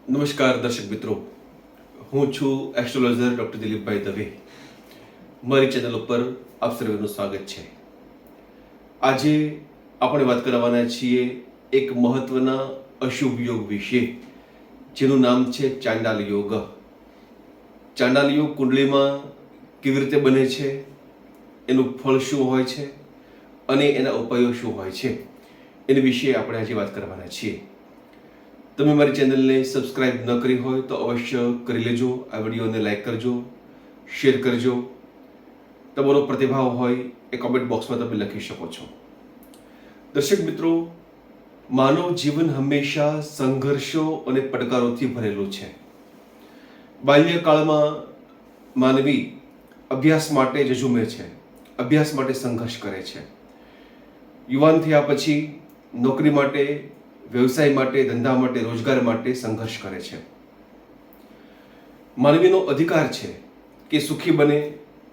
નમસ્કાર દર્શક મિત્રો, હું છું એસ્ટ્રોલોજર ડૉક્ટર દિલીપભાઈ દવે. મારી ચેનલ ઉપર આપ સર્વેનું સ્વાગત છે. આજે આપણે વાત કરવાના છીએ એક મહત્વના અશુભ યોગ વિશે, જેનું નામ છે ચાંડાલ યોગ. ચાંડાલ યોગ કુંડલીમાં કેવી રીતે બને છે, એનું ફળ શું હોય છે અને એના ઉપાયો શું હોય છે, એની વિશે આપણે આજે વાત કરવાના છીએ. તમે મારી ચેનલને સબસ્ક્રાઇબ ન કરી હોય તો અવશ્ય કરી લેજો. આ વિડીયોને લાઈક કરજો, શેર કરજો. તમારો પ્રતિભાવ હોય એ કોમેન્ટ બોક્સમાં તમે લખી શકો છો. દર્શક મિત્રો, માનવ જીવન હંમેશા સંઘર્ષો અને પડકારોથી ભરેલું છે. બાલ્યકાળમાં માનવી અભ્યાસ માટે ઝઝૂમે છે, અભ્યાસ માટે સંઘર્ષ કરે છે. યુવાન થયા પછી નોકરી માટે, વ્યવસાય માટે, ધંધા માટે, રોજગાર માટે સંઘર્ષ કરે છે. માનવીનો અધિકાર છે કે સુખી બને,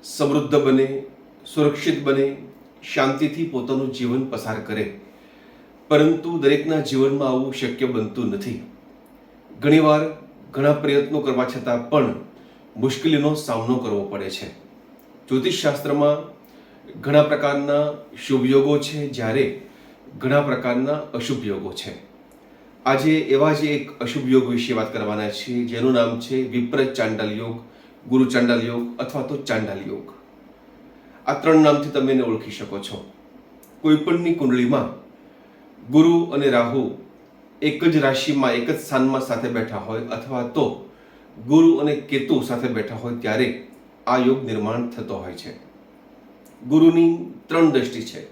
સમૃદ્ધ બને, સુરક્ષિત બને, શાંતિથી પોતાનું જીવન પસાર કરે. પરંતુ દરેકના જીવનમાં આવું શક્ય બનતું નથી. ઘણીવાર ઘણા પ્રયત્નો કરવા છતાં પણ મુશ્કેલીનો સામનો કરવો પડે છે. જ્યોતિષશાસ્ત્રમાં ઘણા પ્રકારના શુભ યોગો છે, જ્યારે ઘણા પ્રકારના અશુભ યોગો છે. આજે એવા જ એક અશુભ યોગ વિશે વાત કરવાના છીએ, જેનું નામ છે વિપરીત ચાંડાલ યોગ, ગુરુ ચાંડાલ યોગ અથવા તો ચાંડાલ યોગ. આ ત્રણ નામથી તમે એને ઓળખી શકો છો. કોઈપણની કુંડળીમાં ગુરુ અને રાહુ એક જ રાશિમાં, એક જ સ્થાનમાં સાથે બેઠા હોય, અથવા તો ગુરુ અને કેતુ સાથે બેઠા હોય, ત્યારે આ યોગ નિર્માણ થતો હોય છે. ગુરુની ત્રણ દ્રષ્ટિ છે,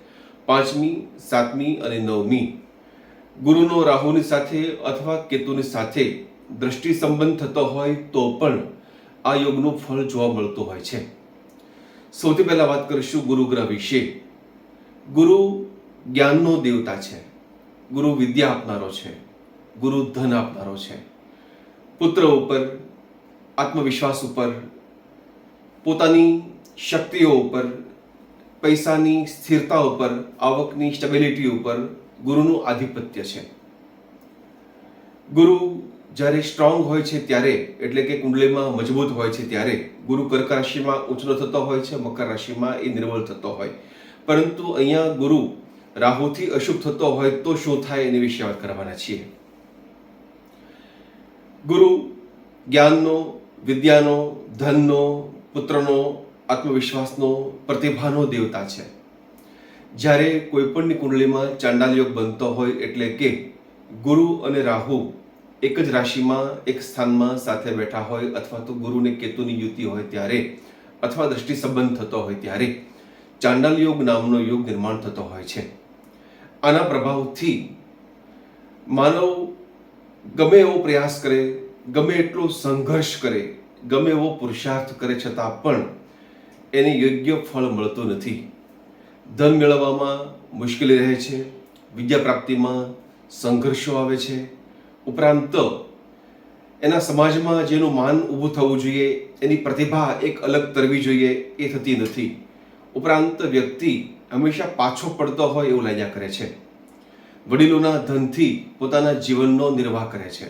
5મી, 7મી અને 9મી. ગુરુનો રાહુની સાથે અથવા કેતુની સાથે દ્રષ્ટિ સંબંધ થતો હોય તો પણ આ યોગનું ફળ જોવા મળતું હોય છે. સૌથી પહેલા વાત કરીશું ગુરુ ગ્રહ વિશે. ગુરુ જ્ઞાનનો દેવતા છે, ગુરુ વિદ્યા આપનારો છે, ગુરુ ધન આપનારો છે. પુત્ર ઉપર, આત્મવિશ્વાસ ઉપર, પોતાની શક્તિઓ ઉપર, પૈસાની સ્થિરતા ઉપર, આવકની સ્ટેબિલિટી ઉપર ગુરુનું આધિપત્ય છે. ગુરુ જ્યારે સ્ટ્રોંગ હોય છે ત્યારે, એટલે કે કુંડલીમાં મજબૂત હોય છે ત્યારે ગુરુ કર્ક રાશિમાં ઉચ્ચનો થતો હોય છે, મકર રાશિમાં એ નિર્બળ થતો હોય. પરંતુ અહીંયા ગુરુ રાહુથી અશુભ થતો હોય તો શું થાય એની વિશે વાત કરવાના છીએ. ગુરુ જ્ઞાનનો, વિદ્યાનો, ધનનો, પુત્રનો, આત્મવિશ્વાસનો, પ્રતિભાનો દેવતા છે. જ્યારે કોઈપણની કુંડલીમાં ચાંડાલ યોગ બનતો હોય, એટલે કે ગુરુ અને રાહુ એક જ રાશિમાં, એક સ્થાનમાં સાથે બેઠા હોય, અથવા તો ગુરુ અને કેતુની યુતિ હોય ત્યારે, અથવા દ્રષ્ટિ સંબંધ થતો હોય ત્યારે ચાંડાલ યોગ નામનો યોગ નિર્માણ થતો હોય છે. આના પ્રભાવથી માનવ ગમે એવો પ્રયાસ કરે, ગમે એટલો સંઘર્ષ કરે, ગમે એવો પુરુષાર્થ કરે, છતાં પણ એને યોગ્ય ફળ મળતું નથી. ધન મેળવવામાં મુશ્કેલી રહે છે, વિદ્યા પ્રાપ્તિમાં સંઘર્ષો આવે છે. ઉપરાંત એના સમાજમાં જેનું માન ઊભું થવું જોઈએ, એની પ્રતિભા એક અલગ તરવી જોઈએ, એ થતી નથી. ઉપરાંત વ્યક્તિ હંમેશા પાછો પડતો હોય એવું લાગ્યા કરે છે. વડીલોના ધનથી પોતાના જીવનનો નિર્વાહ કરે છે.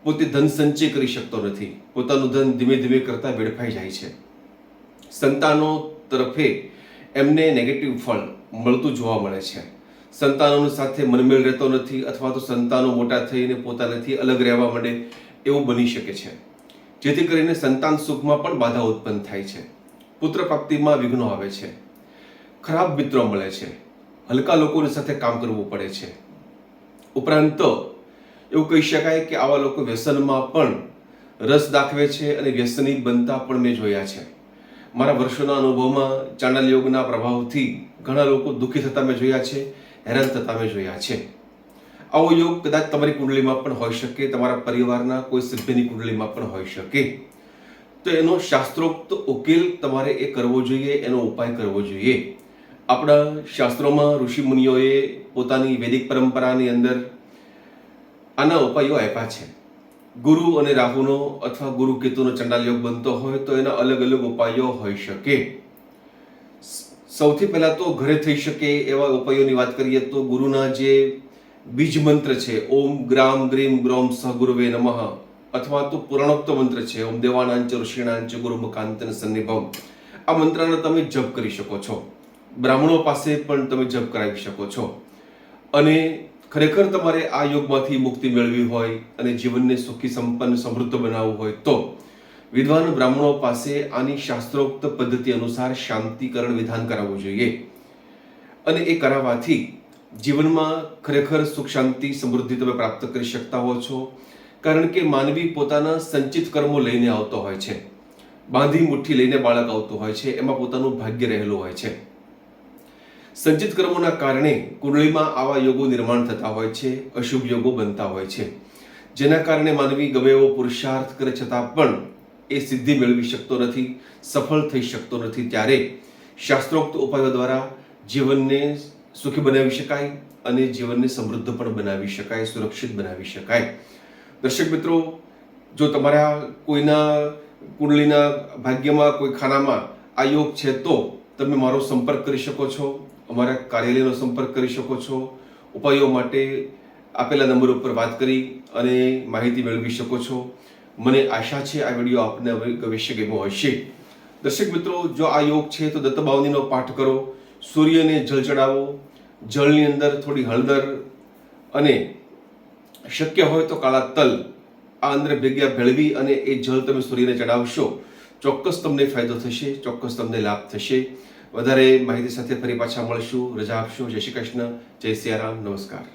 પોતે ધન સંચય કરી શકતો નથી, પોતાનું ધન ધીમે ધીમે કરતા વેડફાઈ જાય છે. સંતાનો તરફે એમને નેગેટિવ ફળ મળતું જોવા મળે છે. સંતાનોની સાથે મનમેળ રહેતો નથી, અથવા તો સંતાનો મોટા થઈને પોતાનાથી અલગ રહેવા માંડે એવું બની શકે છે, જેથી કરીને સંતાન સુખમાં પણ બાધા ઉત્પન્ન થાય છે. પુત્ર પ્રાપ્તિમાં વિઘ્નો આવે છે. ખરાબ મિત્રો મળે છે, હલકા લોકોની સાથે કામ કરવું પડે છે. ઉપરાંત એવું કહી શકાય કે આવા લોકો વ્યસનમાં પણ રસ દાખવે છે અને વ્યસની બનતા પણ મેં જોયા છે. મારા વર્ષોના અનુભવમાં ચાંડાલ યોગના પ્રભાવથી ઘણા લોકો દુઃખી થતા મેં જોયા છે, હેરાન થતા મેં જોયા છે. આવો યોગ કદાચ તમારી કુંડલીમાં પણ હોઈ શકે, તમારા પરિવારના કોઈ સભ્યની કુંડલીમાં પણ હોઈ શકે. તો એનો શાસ્ત્રોક્ત ઉકેલ તમારે એ કરવો જોઈએ, એનો ઉપાય કરવો જોઈએ. આપણા શાસ્ત્રોમાં ઋષિ મુનિઓએ પોતાની વૈદિક પરંપરાની અંદર આના ઉપાયો આપ્યા છે. ગુરુ અને રાહુનો અથવા ગુરુ કેતુનો ચાંડાલ યોગ બનતો હોય તો એના અલગ અલગ ઉપાયો હોઈ શકે. સૌથી પહેલા તો ઘરે થઈ શકે એવા ઉપાયોની વાત કરીએ તો ગુરુના જે બીજ મંત્ર છે, ઓમ ગ્રામ ગ્રીમ ગ્રોમ સ ગુરુવે નમઃ, અથવા તો પુરાણોક્ત મંત્ર છે ઓમ દેવાનાંચ ઋષિણાંચ ગુરુમુખાંતન સન્નિભમ, આ મંત્રનો તમે જપ કરી શકો છો. બ્રાહ્મણો પાસે પણ તમે જપ કરાવી શકો છો. અને ખરેખર તમારે આ યોગમાંથી મુક્તિ મેળવી હોય અને જીવનને સુખી સંપન્ન સમૃદ્ધ બનાવવું હોય તો વિદ્વાન બ્રાહ્મણો પાસે આની શાસ્ત્રોક્ત પદ્ધતિ અનુસાર શાંતિકરણ વિધાન કરાવવું જોઈએ. અને એ કરાવવાથી જીવનમાં ખરેખર સુખ શાંતિ સમૃદ્ધિ તમે પ્રાપ્ત કરી શકતા હો છો. કારણ કે માનવી પોતાના સંચિત કર્મો લઈને આવતો હોય છે. બાંધી મુઠ્ઠી લઈને બાળક આવતું હોય છે, એમાં પોતાનું ભાગ્ય રહેલું હોય છે. સંચિત કર્મોના કારણે કુંડળીમાં આવા યોગો નિર્માણ થતા હોય છે, અશુભ યોગો બનતા હોય છે, જેના કારણે માનવી ગમે એવો પુરુષાર્થ કરે છતાં પણ એ સિદ્ધિ મેળવી શકતો નથી, સફળ થઈ શકતો નથી. ત્યારે શાસ્ત્રોક્ત ઉપાયો દ્વારા જીવનને સુખી બનાવી શકાય અને જીવનને સમૃદ્ધ પણ બનાવી શકાય, સુરક્ષિત બનાવી શકાય. દર્શક મિત્રો, જો તમારા કોઈના કુંડલીના ભાગ્યમાં કોઈ ખાનામાં આ યોગ છે તો તમે મારો સંપર્ક કરી શકો છો, અમારા કાર્યાલયનો સંપર્ક કરી શકો છો. ઉપાયો માટે આપેલા નંબર ઉપર વાત કરી અને માહિતી મેળવી શકો છો. મને આશા છે આ વિડીયો આપને અવશ્ય ગમ્યો હશે. દર્શક મિત્રો, જો આ યોગ છે તો દત્તબાવનીનો પાઠ કરો, સૂર્યને જળ ચડાવો, જળની અંદર થોડી હળદર અને શક્ય હોય તો કાળા તલ આ અંદર ભેગા ભેળવી અને એ જળ તમે સૂર્યને ચડાવશો, ચોક્કસ તમને ફાયદો થશે, ચોક્કસ તમને લાભ થશે. વધારે માહિતી સાથે ફરી પાછા મળશું. રજા આપશો. જય શ્રી કૃષ્ણ. જય સિયારામ. નમસ્કાર.